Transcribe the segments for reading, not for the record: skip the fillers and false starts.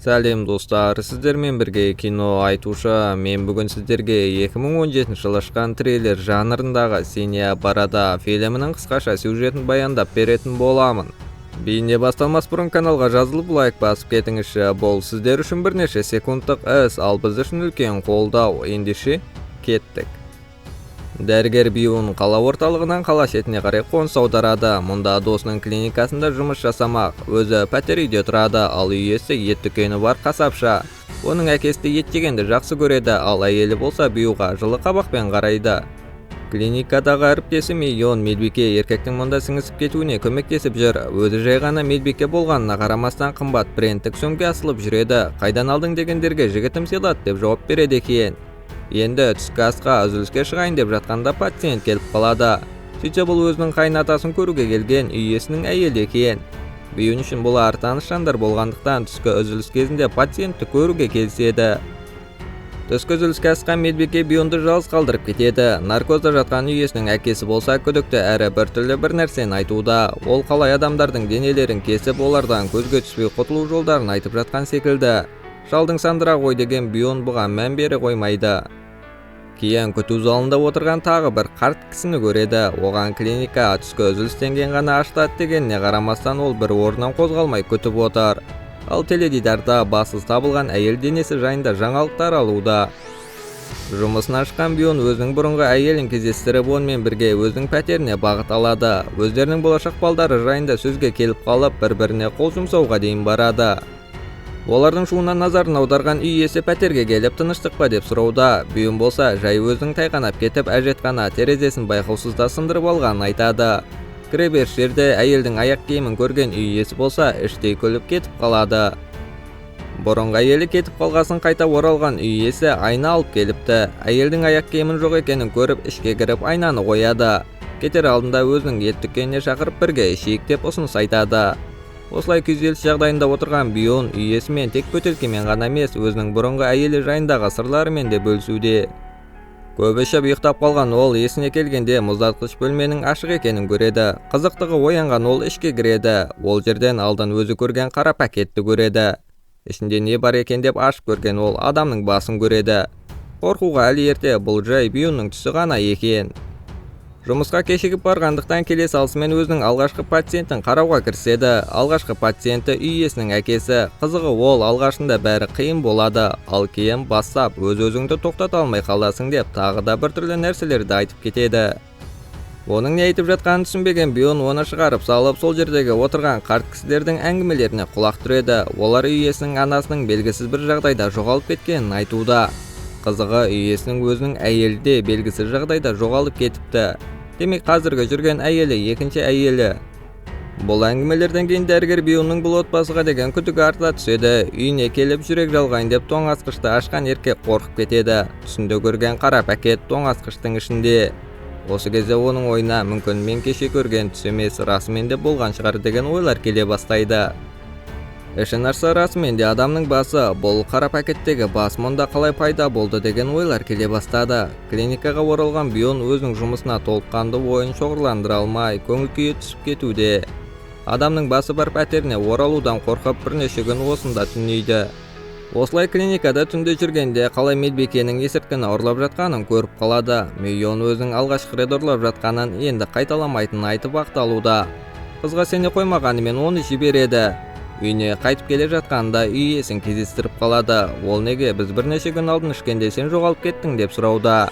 Сәлем достар, сіздермен бірге кино айтушы. Мен бүгін сіздерге 2017 жылы шыққан трейлер жанрындағы «Синяя борода» фильмінің қысқаша сюжетін баяндап беретін боламын. Бейне басталмас бұрын каналға жазылып лайк басып кетіңізші. Бұл сіздер үшін бірнеше секундтық іс, ал біз үшін үлкен қолдау. Ендеше кеттік. Дәрігер Бьюн қала орталығынан қала шетіне қарай қоныс аударады. Мұнда досының клиникасында жұмыс жасамақ. Өзі пәтер үйде тұрады, ал үй иесі ет дүкені бар қасапшы. Оның әкесі де ет жегенді жақсы көреді, ал әйелі болса Бьюға жылы қабақпен қарайды. Клиникадағы әріптесі Миллион медбике еркектің мұнда сіңісіп кетуіне көмектесіп жүр. Өзі жай ғана медбике болғанына қарамастан қымбат брендтік сөмке асылып жүреді. Қайдан алдың дегендерге жігітім сыйлады деп жауап береді екен. Енді түскі асқа үзіліске шығайын деп жатқанда пациент келіп қалады. Сөйтсе бұл өзінің қайнатасын көруге келген үй иесінің әйелі екен. Бьюн үшін бұлар таныс жандар болғандықтан түскі үзіліс кезінде пациентті көруге келіседі. Түскі үзіліске асқан медбике Бьюнды жалғыз қалдырып кетеді. Наркозда жатқан үй иесінің әкесі болса күдікті әрі біртүрлі бір нәрсені айтуда. Ол қалай адамдардың денелерін кесіп, олардан көзге түспей құтылу жолдарын айтып жатқан секілді. Шалдың сандырақ ой деген Бьюн бұған мән бере қоймайды. Кейін күту залында отырған тағы бір қарт кісіні көреді. Оған клиника түскі үзілістен кейін ғана ашылады дегеніне қарамастан ол бір орнынан қозғалмай күтіп отыр. Ал теледидарда бассыз табылған әйел денесі жайында жаңалықтар алуда. Жұмысынан шыққан Бьюн өзінің бұрынғы әйелін кездестіріп, онымен бірге өзінің пәтеріне бағыт алады. Өздерінің болашақ балдары жайында сөзге келіп қалып, бір-біріне қол жұмсауға дейін барады. Олардың шуынан назарын аударған үй иесі пәтерге келіп тыныштық па деп сұрауда. Бьюн болса жай өзінің тайғанап кетіп, әжетхана терезесін байқаусызда сындырып алғанын айтады. Кіреберіс жерде әйелдің аяқ киімін көрген үй иесі болса іштей күліп кетіп қалады. Бұрынғы әйелі кетіп қалғасын қайта оралған үй иесі айна алып келіпті. Әйелдің аяқ киімін жоқ екенін көріп ішке кіріп айнаны қояды. Кетер алдында өзінің ет дүкеніне шақырып бірге ішейік деп ұсыныс айтады. Осылай күйзеліс жағдайында отырған Бьюн үй иесімен тек бөтелкемен ғана емес, өзінің бұрынғы әйелі жайындағы сырларымен де бөлісуде. Көп ішіп ұйықтап қалған ол есіне келгенде мұздатқыш бөлменің ашық екенін көреді. Қызықтығы оянған ол ішке кіреді. Ол жерден алдын өзі көрген қара пакетті көреді. Ішінде не бар екен деп ашып көрген ол адамның басын көреді. Қорқуға әлі ерте, бұл жай Бьюнның түсі ғана екен. Жұмысқа кешігіп барғандықтан келе салысымен өзінің алғашқы пациентін қарауға кіріседі. Алғашқы пациенті үй иесінің әкесі. Қызығы ол алғашында бәрі қиын болады, ал кейін бастап өз-өзіңді тоқтата алмай қаласың деп тағы да біртүрлі нәрселерді айтып кетеді. Оның не айтып жатқанын түсінбеген Бьюн оны шығарып салып, сол жердегі отырған қарт кісілердің әңгімелеріне құлақ түреді. Олар үй иесінің анасының белгісіз бір жағдайда жоғалып кеткенін айтуда. Қызығы үй иесінің өзінің әйелі де белгісіз жағдайда жоғалып кетіпті. Демек қазіргі жүрген әйелі екінші әйелі. Бұл әңгімелерден кейін дәрігер Бьюнның бұл отбасыға деген күдігі арта түседі. Үйіне келіп жүрек жалғайын деп тоңазытқышты ашқан еркек қорқып кетеді. Түсінде көрген қара пакет тоңазытқыштың ішінде. Осы кезде оның ойына мүмкін мен кеше көрген түс емес, расымен де болған шығар деген ойлар келе бастайды. Ішін ашса расымен де адамның басы, бұл қара пакеттегі бас мұнда қалай пайда болды деген ойлар келе бастады. Клиникаға оралған Бьюн өзінің жұмысына толыққанды ойын шоғырландыра алмай, көңіл күйі түсіп кетуде. Адамның басы бар пәтеріне оралудан қорқып бірнеше күн осында түнейді. Осылай клиникада түнде жүргенде қалай медбикенің есірткіні ұрлап жатқанын көріп қалады. Миллион өзінің алғашқы рет ұрлап жатқанын енді қайталамайтынын айтып ақталуда. Қызға сене қоймағанымен оны жібереді. Үйіне қайтып келе жатқанда үй иесін кездестіріп қалады. Ол неге біз бірнеше күн алдын ішкенде сен жоғалып кеттің деп сұрауда.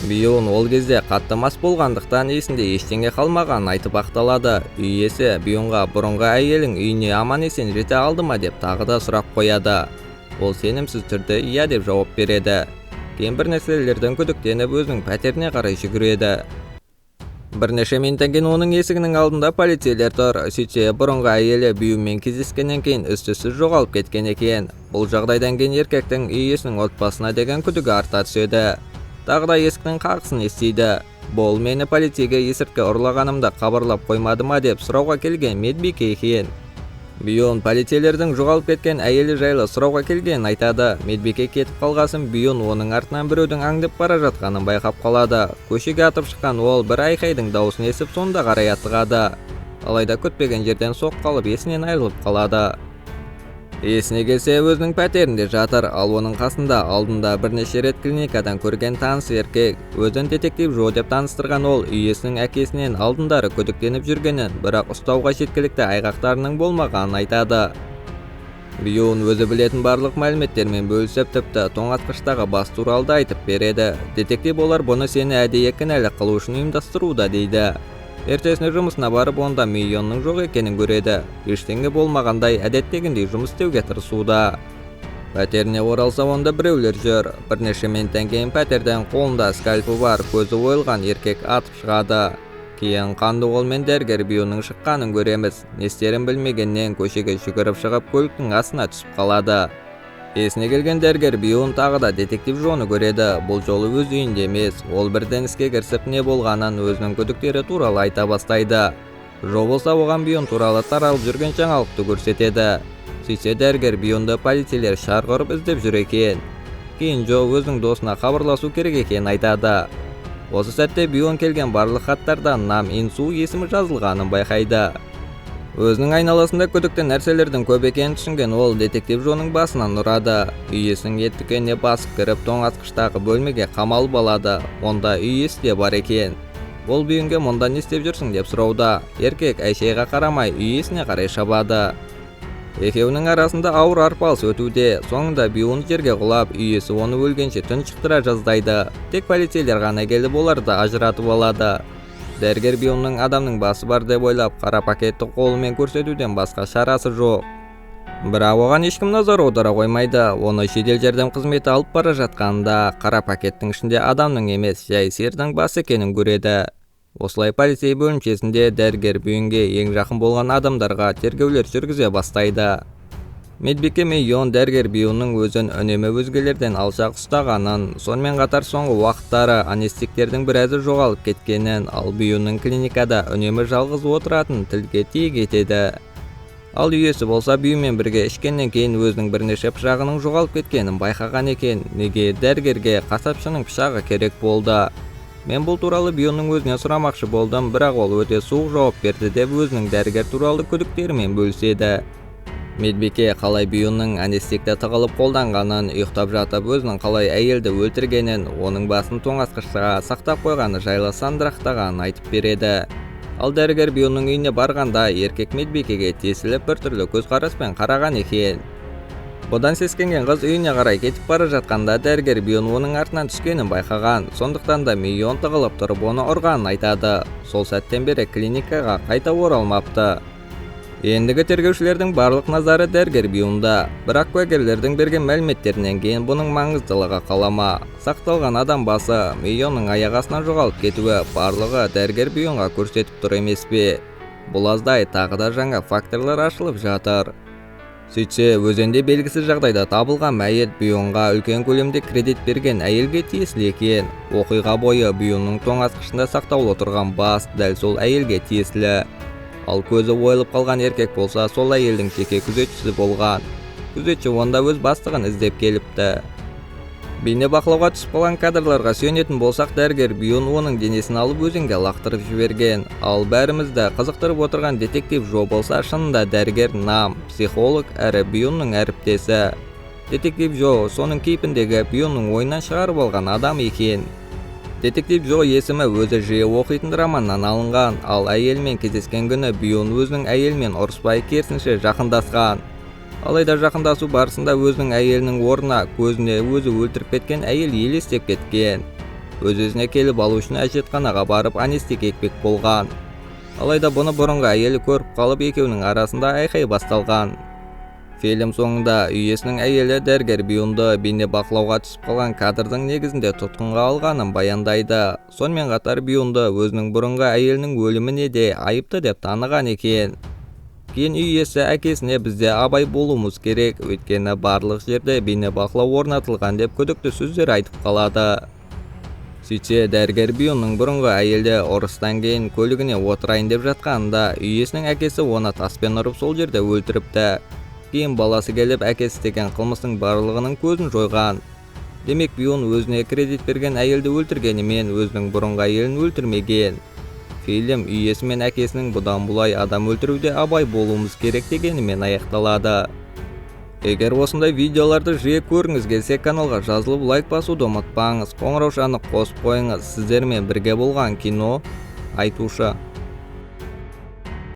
Бьюн ол кезде қатты мас болғандықтан есінде ештеңе қалмағанын айтып ақталады. Үй иесі Бьюнға бұрынғы әйелің үйіне аман есен жете алды ма деп тағы да сұрақ қояды. Ол сенімсіз түрде иә деп жауап береді. Кейін бір нәрселерден күдіктеніп өзінің пәтеріне қарай жүгіреді. Бірнеше минуттан кейін оның есігінің алдында полицейлер тұр. Сөйтсе бұрынғы әйелі Бьюнмен кездескеннен кейін із-түзсіз жоғалып кеткен екен. Бұл жағдайдан кейін еркектің үй иесінің отбасына деген күдігі арта түседі. Тағы да есіктің қағысын естиді. Бұл мені полицейге есірткі ұрлағанымды хабарлап қоймады ма деп сұрауға келген медбике екен. Бьюн полицейлердің жоғалып кеткен әйелі жайлы сұрауға келгенін айтады. Медбике кетіп қалғасын Бьюн оның артынан біреудің аңдып бара жатқанын байқап қалады. Көшеге атып шыққан ол бір айқайдың дауысын естіп сонда қарай атығады. Алайда күтпеген жерден соқ қалып есінен айырылып қалады. Есіне келсе өзінің пәтерінде жатыр, ал оның қасында алдында бірнеше рет клиникадан көрген таныс еркек. Өзін детектив Жо деп таныстырған ол иесінің әкесінен алдындары күдіктеніп жүргенін, бірақ ұстауға жеткілікті айғақтарының болмағанын айтады. Бьюн өзі білетін барлық мәліметтермен бөлісіп, тіпті тоңазытқыштағы бас туралы да айтып береді. Детектив олар бұны сені әдейі кінәлі қылу үшін ұйымдастыруда дейді. Ертесіне жұмысына барып, онда миллионның жоқ екенін көреді. Ештеңе болмағандай әдеттегіндей жұмыс істеуге тырысуда. Пәтеріне оралса, онда біреулер жүр. Бірнеше минуттан кейін пәтерден қолында скальпы бар, көзі ойылған еркек атып шығады. Кейін қанды қолмен дәрігер Бьюнның шыққанын көреміз. Не істерін білмегеннен көшеге жүгіріп шығып, көліктің астына түсіп қалады. Есіне келген дәрігер Бьюн тағы да детектив Жоны көреді. Бұл жолы өз үйінде емес, ол бірден іске кірісіп не болғанын, өзінің күдіктері туралы айта бастайды. Жо болса оған Бьюн туралы таралып жүрген жаңалықты көрсетеді. Сөйтсе дәрігер Бьюнды полицейлер шарқ ұрып іздеп жүр екен. Кейін Жо өзінің досына хабарласу керек екенін айтады. Осы сәтте Бьюн келген барлық хаттарда Нам Ин Су есімі жазылғанын байқайды. Өзінің айналасында күдікті нәрселердің көп екенін түсінген ол детектив Жоның басынан ұрады. Үй иесінің ет дүкеніне басып кіріп, тоңазытқыштағы бөлмеге қамалып алады. Онда үй иесі де бар екен. Ол Бьюнге мұнда не істеп жүрсің деп сұрауда. Еркек әшейға қарамай үй иесіне қарай шабады. Екеуінің арасында ауыр арпалыс өтуде. Соңында Бьюн жерге құлап, үй иесі оны өлгенше тұншықтыра жаздайды. Тек полицейлер ғана келіп оларды ажыратып алады. Дәрігер Бьюнның адамның басы бар деп ойлап, қара пакетті қолымен көрсетуден басқа шарасы жоқ. Бірақ оған ешкім назар аудара қоймайды. Оны жедел жәрдем қызметі алып бара жатқанда, қара пакеттің ішінде адамның емес, жай сиырдың басы екенін көреді. Осылай полицей бөлімшесінде дәрігер Бьюнге ең жақын болған адамдарға тергеулер жүргізе бастайды. Медбике Мейон дәрігер Бьюнның өзін үнемі өзгелерден алшақ ұстағанын, сонымен қатар соңғы уақыттары анестетиктердің біразы жоғалып кеткенін, ал Бьюнның клиникада үнемі жалғыз отыратынын тілге тиек етеді. Ал үй иесі болса Бьюмен бірге ішкеннен кейін өзінің бірнеше пышағының жоғалып кеткенін байқаған екен. Неге дәрігерге қасапшының пышағы керек болды? Мен бұл туралы Бьюнның өзіне сұрамақшы болдым, бірақ ол өте суық жауап берді деп өзінің дәрігер туралы күдіктерімен бөліседі. Медбике қалай Бьюнның анестетикті тығылып қолданғанын, ұйықтап жатып өзінің қалай әйелді өлтіргенін, оның басын тоңазытқышқа сақтап қойғаны жайлы сандырақтағанын айтып береді. Ал дәрігер Бьюнның үйіне барғанда еркек медбикеге тесіліп біртүрлі көзқараспен қараған екен. Бұдан сескенген қыз үйіне қарай кетіп бара жатқанда дәрігер Бьюн оның артынан түскенін байқаған, сондықтан да Мейон тығылып тұрып оны ұрғанын айтады. Сол сәттен бері клиникаға қайта оралмапты. Ендігі тергеушілердің барлық назары дәрігер Бьюнда, бірақ куәгерлердің берген мәліметтерінен кейін бұның маңыздылығы қалама. Сақталған адам басы, Мейонның аяқ астынан жоғалып кетуі барлығы дәрігер Бьюнға көрсетіп тұр емес пе? Бұл аздай тағы да жаңа факторлар ашылып жатыр. Сөйтсе, өзенде белгісіз жағдайда табылған мәйіт Бьюнға үлкен көлемде кредит берген әйелге тиесілі екен. Оқиға бойы Бьюнның тоңазытқышында сақтаулы тұрған бас дәл сол әйелге тиесілі. Ал көзі ойылып қалған еркек болса, сол әйелдің жеке күзетшісі болған. Күзетші онда өз бастығын іздеп келіпті. Бейне бақылауға түсіп қалған кадрларға сүйенетін болсақ, дәрігер Бьюн оның денесін алып өзенге лақтырып жіберген. Ал бәрімізді қызықтырып отырған детектив Жо болса, шынында дәрігер Нам, психолог әрі Бьюнның әріптесі. Детектив Жо соның кейпіндегі Бьюнның ойынан шығарып алған адам екен. Детектив Жо есімі өзі жиі оқитын романнан алынған, ал әйелмен кездескен күні Бьюн өзінің әйелмен ұрыспай керісінше жақындасқан. Алайда жақындасу барысында өзінің әйелінің орнына көзіне өзі өлтіріп кеткен әйел елестеп кеткен. Өз-өзіне келіп алу үшін әжетханаға барып анестетик екпек болған. Алайда бұны бұрынғы әйелі көріп қалып екеуінің арасында айқай басталған. Фильм соңында үй иесінің әйелі дәрігер Бьюнды бейне бақылауға түсіп қалған кадрдың негізінде тұтқынға алғанын баяндайды. Сонымен қатар Бьюнды өзінің бұрынғы әйелінің өліміне де айыпты деп таныған екен. Кейін үй иесі әкесіне бізде абай болуымыз керек, өйткені барлық жерде бейне бақылау орнатылған деп күдікті сөздер айтып қалады. Сөйтсе, дәрігер Бьюнның бұрынғы әйелі ұрыстан кейін көлігіне отырайын деп жатқанында үй иесінің әкесі оны таспен ұрып сол жерде өлтіріпті. Кейін баласы келіп әкесі істеген қылмыстың барлығының көзін жойған. Демек Бьюн өзіне кредит берген әйелді өлтіргенімен өзінің бұрынғы әйелін өлтірмеген. Фильм үй иесі мен әкесінің бұдан бұлай адам өлтіруде абай болуымыз керек дегенімен аяқталады. Егер осындай видеоларды жиі көргіңіз келсе, каналға жазылып лайк басуды ұмытпаңыз. Қоңыраушаны қосып қойыңыз. Сіздермен бірге болған кино айтушы.